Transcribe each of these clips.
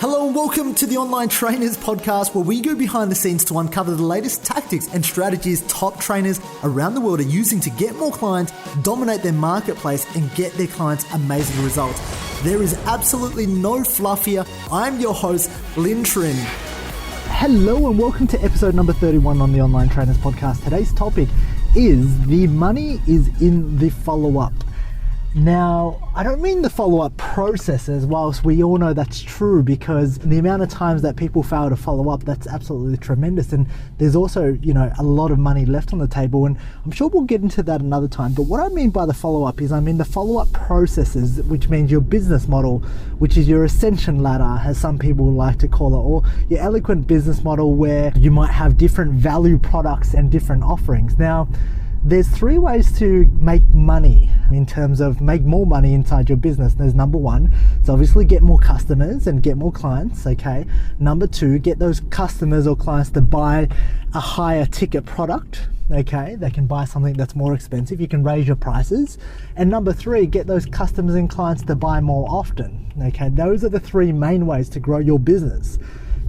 Hello and welcome to the Online Trainers Podcast, where we go behind the scenes to uncover the latest tactics and strategies top trainers around the world are using to get more clients, dominate their marketplace, and get their clients amazing results. There is absolutely no fluff here. I'm your host, Lynn Trin. Hello and welcome to episode number 31 on the Online Trainers Podcast. Today's topic is the money is in the follow-up. Now, I don't mean the follow-up processes, whilst we all know that's true, because the amount of times that people fail to follow up, that's absolutely tremendous. And there's also, a lot of money left on the table, and I'm sure we'll get into that another time. But what I mean by the follow-up is I mean the follow-up processes, which means your business model, which is your ascension ladder, as some people like to call it, or your eloquent business model, where you might have different value products and different offerings. Now, there's three ways to make money in terms of make more money inside your business. There's number one, so obviously get more customers and get more clients, okay? Number two, get those customers or clients to buy a higher ticket product, okay? They can buy something that's more expensive. You can raise your prices. And number three, get those customers and clients to buy more often, okay? Those are the three main ways to grow your business.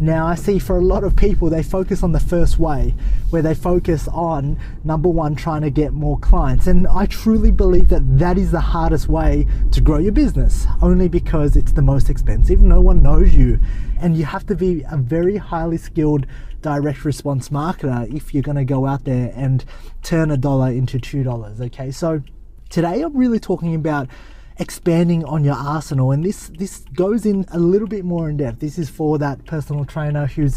Now, I see for a lot of people, they focus on the first way, where they focus on, number one, trying to get more clients. And I truly believe that that is the hardest way to grow your business, only because it's the most expensive. No one knows you. And you have to be a very highly skilled direct response marketer if you're going to go out there and turn $1 into $2, okay? So today I'm really talking about expanding on your arsenal, and this goes in a little bit more in depth. This is for that personal trainer who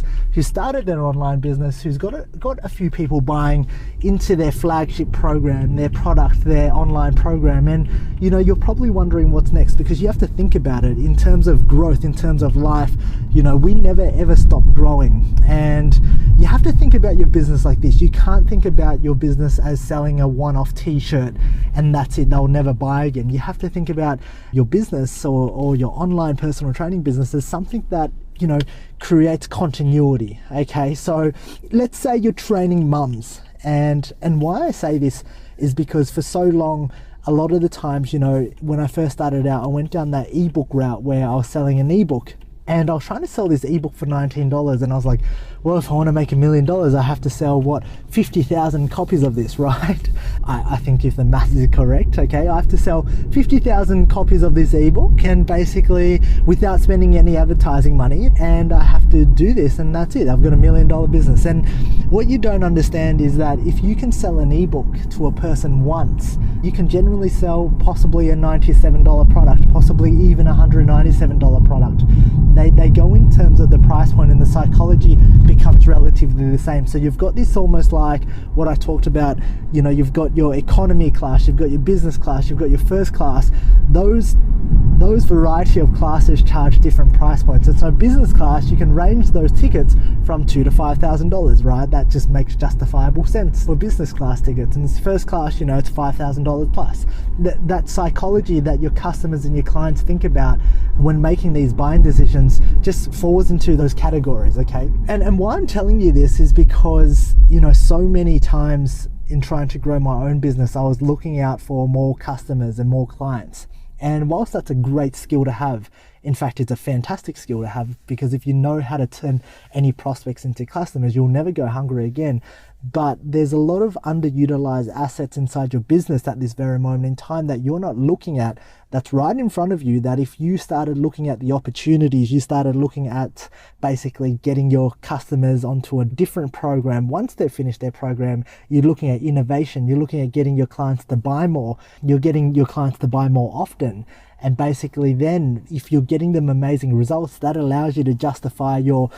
started an online business, who's got a few people buying into their flagship program, their product, their online program, and you're probably wondering what's next, because you have to think about it in terms of growth, in terms of life. We never ever stop growing, and you have to think about your business like this. You can't think about your business as selling a one-off t-shirt and that's it, they'll never buy again. You have to think about your business or your online personal training business as something that creates continuity, okay? So let's say you're training mums, and why I say this is because for so long, a lot of the times, when I first started out, I went down that ebook route where I was selling an ebook. And I was trying to sell this ebook for $19, and I was like, well, if I want to make $1 million, I have to sell 50,000 copies of this, right? I think if the math is correct, okay, I have to sell 50,000 copies of this ebook, and basically without spending any advertising money, and I have to do this, and that's it. I've got $1 million business. And what you don't understand is that if you can sell an ebook to a person once, you can generally sell possibly a $97 product, possibly even a $197 product. They go in terms of the price point, and the psychology becomes relatively the same. So you've got this almost like what I talked about, you've got your economy class, you've got your business class, you've got your first class. Those variety of classes charge different price points. And so business class, you can range those tickets from $2,000 to $5,000, right? That just makes justifiable sense for business class tickets. And first class, it's $5,000 plus. That psychology that your customers and your clients think about when making these buying decisions just falls into those categories, okay? And why I'm telling you this is because, so many times in trying to grow my own business, I was looking out for more customers and more clients. And whilst that's a great skill to have, in fact, it's a fantastic skill to have, because if you know how to turn any prospects into customers, you'll never go hungry again. But there's a lot of underutilized assets inside your business at this very moment in time that you're not looking at, that's right in front of you, that if you started looking at the opportunities, you started looking at basically getting your customers onto a different program. Once they've finished their program, you're looking at innovation, you're looking at getting your clients to buy more, you're getting your clients to buy more often. And basically then, if you're getting them amazing results, that allows you to justify your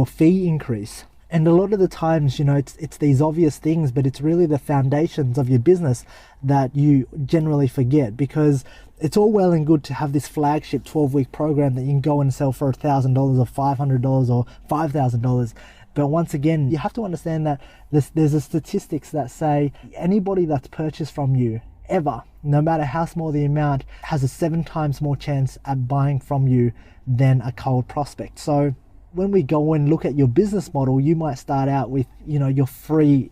fee increase. And a lot of the times, it's these obvious things, but it's really the foundations of your business that you generally forget, because it's all well and good to have this flagship 12-week program that you can go and sell for $1,000 or $500 or $5,000. But once again, you have to understand that there's a statistics that say anybody that's purchased from you ever, no matter how small the amount, has a 7 times more chance at buying from you than a cold prospect. So when we go and look at your business model, you might start out with, your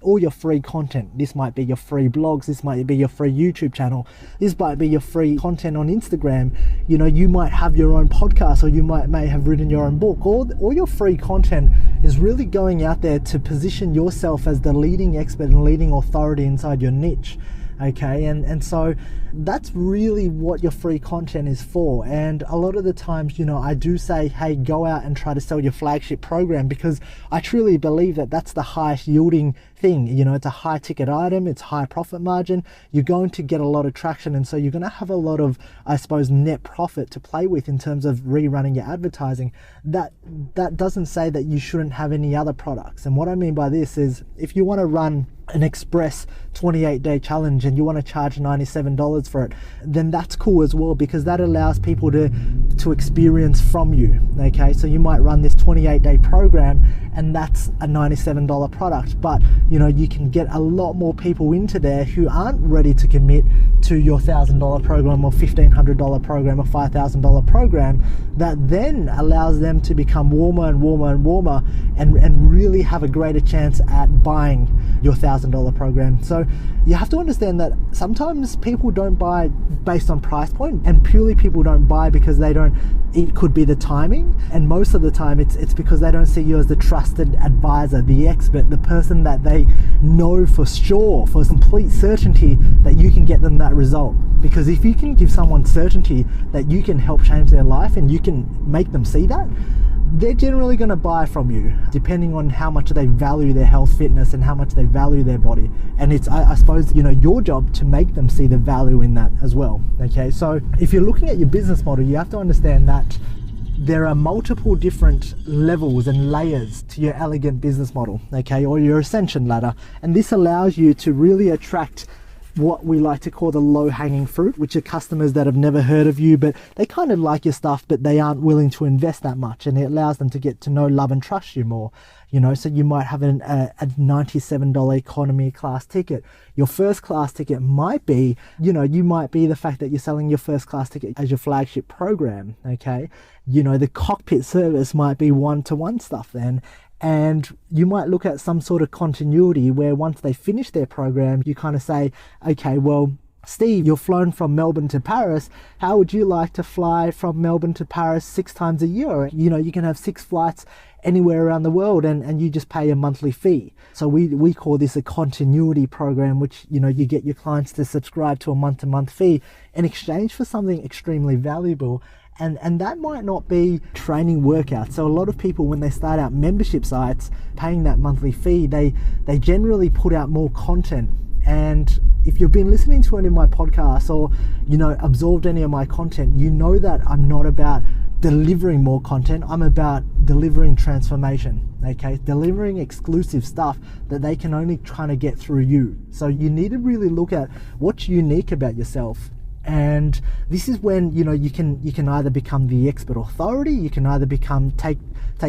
all your free content. This might be your free blogs. This might be your free YouTube channel. This might be your free content on Instagram. You might have your own podcast, or you may have written your own book. All your free content is really going out there to position yourself as the leading expert and leading authority inside your niche. Okay, and so that's really what your free content is for. And a lot of the times, I do say, hey, go out and try to sell your flagship program, because I truly believe that that's the highest yielding thing. It's a high ticket item, it's high profit margin, you're going to get a lot of traction, and so you're going to have a lot of, I suppose, net profit to play with in terms of rerunning your advertising. That doesn't say that you shouldn't have any other products. And what I mean by this is, if you want to run an express 28-day challenge and you want to charge $97 for it, then that's cool as well, because that allows people to experience from you. Okay, so you might run this 28-day program and that's a $97 product, but you can get a lot more people into there who aren't ready to commit to your $1,000 program or $1,500 program or $5,000 program. That then allows them to become warmer and warmer and warmer, and really have a greater chance at buying your $1,000 program. So you have to understand that sometimes people don't buy based on price point, and purely people don't buy because it could be the timing, and most of the time it's because they don't see you as the trusted advisor, the expert, the person that they know for sure, for complete certainty, that you can get them that result. Because if you can give someone certainty that you can help change their life and you can make them see that, they're generally going to buy from you, depending on how much they value their health, fitness, and how much they value their body. And it's, I suppose, your job to make them see the value in that as well. Okay, so if you're looking at your business model, you have to understand that there are multiple different levels and layers to your elegant business model, okay, or your ascension ladder. And this allows you to really attract what we like to call the low-hanging fruit, which are customers that have never heard of you, but they kind of like your stuff, but they aren't willing to invest that much, and it allows them to get to know, love, and trust you more. So you might have a $97 economy class ticket. Your first class ticket might be, you might be the fact that you're selling your first class ticket as your flagship program, okay? The cockpit service might be one-to-one stuff then. And you might look at some sort of continuity where once they finish their program, you kind of say, okay, well, Steve, you're flown from Melbourne to Paris. How would you like to fly from Melbourne to Paris 6 times a year? You can have 6 flights anywhere around the world, and you just pay a monthly fee. So we call this a continuity program, which, you get your clients to subscribe to a month-to-month fee in exchange for something extremely valuable. And that might not be training workouts. So a lot of people, when they start out membership sites, paying that monthly fee, they generally put out more content. And if you've been listening to any of my podcasts or, absorbed any of my content, you know that I'm not about delivering more content. I'm about delivering transformation, okay? Delivering exclusive stuff that they can only try to get through you. So you need to really look at what's unique about yourself. And this is when you can either become the expert authority, you can either take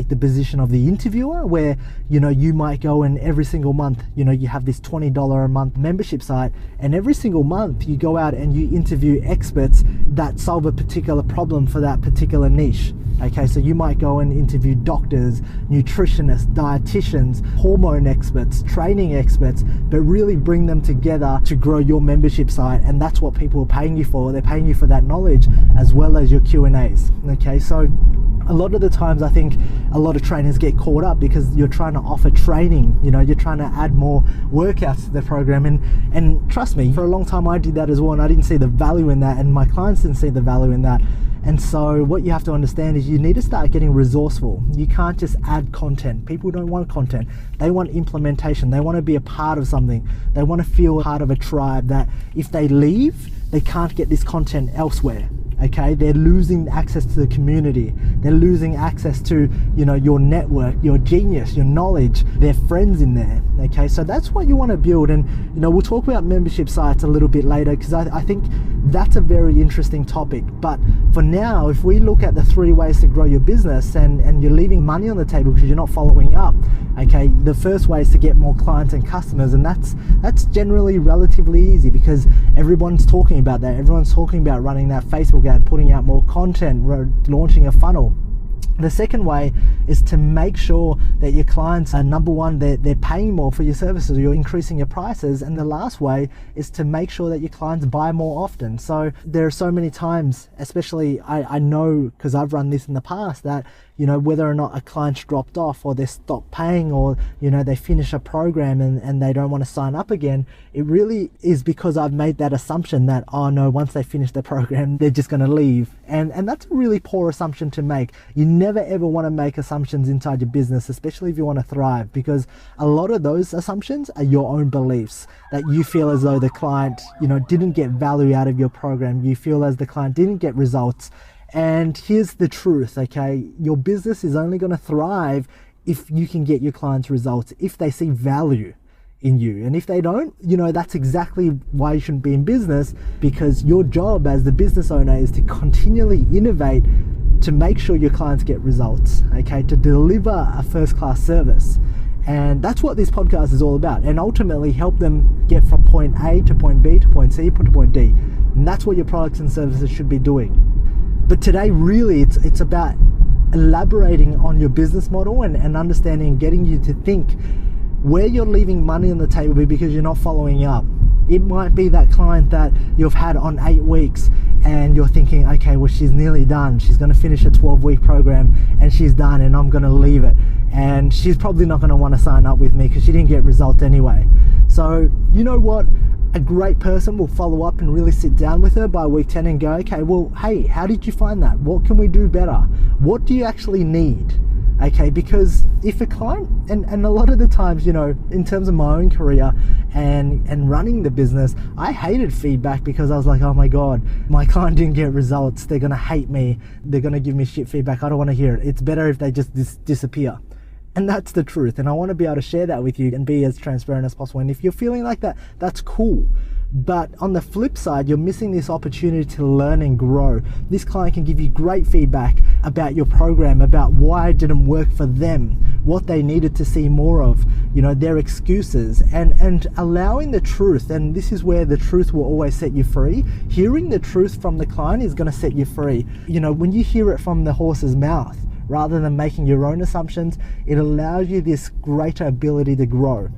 the position of the interviewer, where you might go and every single month you have this $20 a month membership site, and every single month you go out and you interview experts that solve a particular problem for that particular niche. Okay, so you might go and interview doctors, nutritionists, dietitians, hormone experts, training experts, but really bring them together to grow your membership site. And that's what people are paying you for. They're paying you for that knowledge as well as your Q&As. Okay, so a lot of the times I think a lot of trainers get caught up because you're trying to offer training, you're trying to add more workouts to the program, and trust me, for a long time I did that as well, and I didn't see the value in that, and my clients didn't see the value in that. And so what you have to understand is you need to start getting resourceful. You can't just add content. People don't want content. They want implementation. They want to be a part of something. They want to feel part of a tribe that if they leave, they can't get this content elsewhere. Okay, they're losing access to the community. They're losing access to, your network, your genius, your knowledge, their friends in there. Okay, so that's what you want to build. And, we'll talk about membership sites a little bit later, because I think that's a very interesting topic. But for now, if we look at the 3 ways to grow your business, and you're leaving money on the table because you're not following up, okay, the first way is to get more clients and customers. And that's generally relatively easy because everyone's talking about that. Everyone's talking about running that Facebook ad, putting out more content, launching a funnel. The second way is to make sure that your clients are, number one, they're paying more for your services, or you're increasing your prices. And the last way is to make sure that your clients buy more often. So there are so many times, especially I know because I've run this in the past, that whether or not a client's dropped off or they stopped paying, or they finish a program and they don't want to sign up again, it really is because I've made that assumption that, oh no, once they finish the program they're just going to leave, and that's a really poor assumption to make. You never ever want to make assumptions inside your business, especially if you want to thrive, because a lot of those assumptions are your own beliefs, that you feel as though the client didn't get value out of your program, you feel as the client didn't get results. And here's the truth, okay? Your business is only going to thrive if you can get your clients results, if they see value in you. And if they don't, that's exactly why you shouldn't be in business, because your job as the business owner is to continually innovate to make sure your clients get results, okay? To deliver a first-class service. And that's what this podcast is all about, and ultimately help them get from point A to point B to point C to point D. And that's what your products and services should be doing. But today, really, it's about elaborating on your business model and understanding, getting you to think where you're leaving money on the table because you're not following up. It might be that client that you've had on 8 weeks and you're thinking, okay, well, she's nearly done. She's going to finish a 12-week program and she's done, and I'm going to leave it. And she's probably not going to want to sign up with me because she didn't get results anyway. So you know what? A great person will follow up and really sit down with her by week 10 and go, okay, well, hey, how did you find that? What can we do better? What do you actually need? Okay, because if a client, and a lot of the times, in terms of my own career and running the business, I hated feedback because I was like, oh my God, my client didn't get results. They're going to hate me. They're going to give me shit feedback. I don't want to hear it. It's better if they just disappear. And that's the truth. And I want to be able to share that with you and be as transparent as possible. And if you're feeling like that, that's cool. But on the flip side, you're missing this opportunity to learn and grow. This client can give you great feedback about your program, about why it didn't work for them, what they needed to see more of, their excuses, and allowing the truth. And this is where the truth will always set you free. Hearing the truth from the client is going to set you free. When you hear it from the horse's mouth, rather than making your own assumptions, it allows you this greater ability to grow.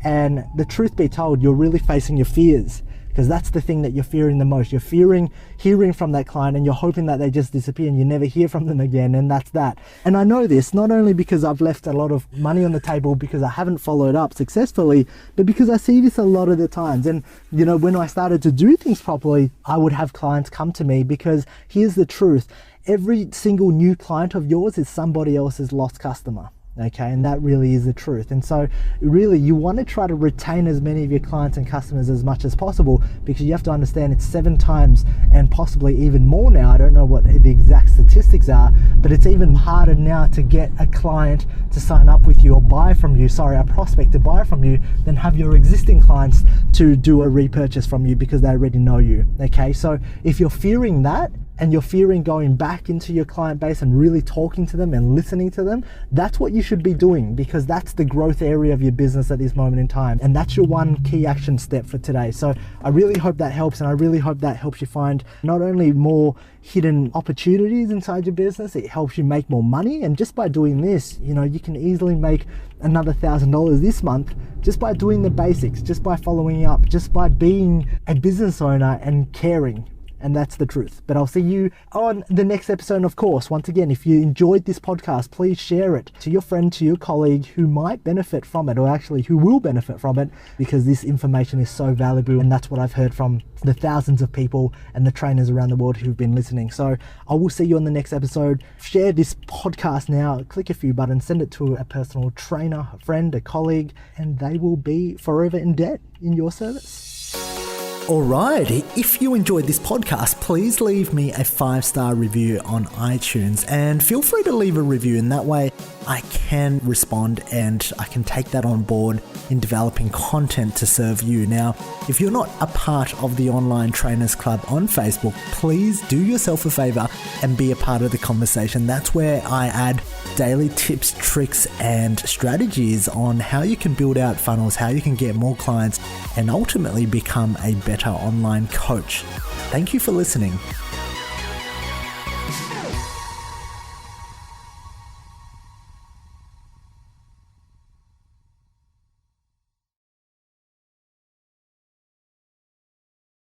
And the truth be told, you're really facing your fears, because that's the thing that you're fearing the most. You're fearing hearing from that client, and you're hoping that they just disappear and you never hear from them again, and that's that. And I know this not only because I've left a lot of money on the table because I haven't followed up successfully, but because I see this a lot of the times. And when I started to do things properly, I would have clients come to me, because here's the truth. Every single new client of yours is somebody else's lost customer. Okay, and that really is the truth. And so really you want to try to retain as many of your clients and customers as much as possible, because you have to understand it's 7 times and possibly even more now. I don't know what the exact statistics are, but it's even harder now to get a client to sign up with you or buy from you, a prospect to buy from you, than have your existing clients to do a repurchase from you because they already know you. Okay, so if you're fearing that, and you're fearing going back into your client base and really talking to them and listening to them, that's what you should be doing, because that's the growth area of your business at this moment in time. And that's your one key action step for today. So I really hope that helps, and I really hope that helps you find not only more hidden opportunities inside your business, it helps you make more money. And just by doing this, you can easily make another $1,000 this month just by doing the basics, just by following up, just by being a business owner and caring. And that's the truth. But I'll see you on the next episode. Of course, once again, if you enjoyed this podcast, please share it to your friend, to your colleague who might benefit from it, or actually who will benefit from it, because this information is so valuable. And that's what I've heard from the thousands of people and the trainers around the world who've been listening. So I will see you on the next episode. Share this podcast now, click a few buttons, send it to a personal trainer, a friend, a colleague, and they will be forever in debt in your service. Alright, if you enjoyed this podcast, please leave me a 5-star review on iTunes, and feel free to leave a review. In that way, I can respond and I can take that on board in developing content to serve you. Now, if you're not a part of the Online Trainers Club on Facebook, please do yourself a favor and be a part of the conversation. That's where I add daily tips, tricks, and strategies on how you can build out funnels, how you can get more clients, and ultimately become a better online coach. Thank you for listening.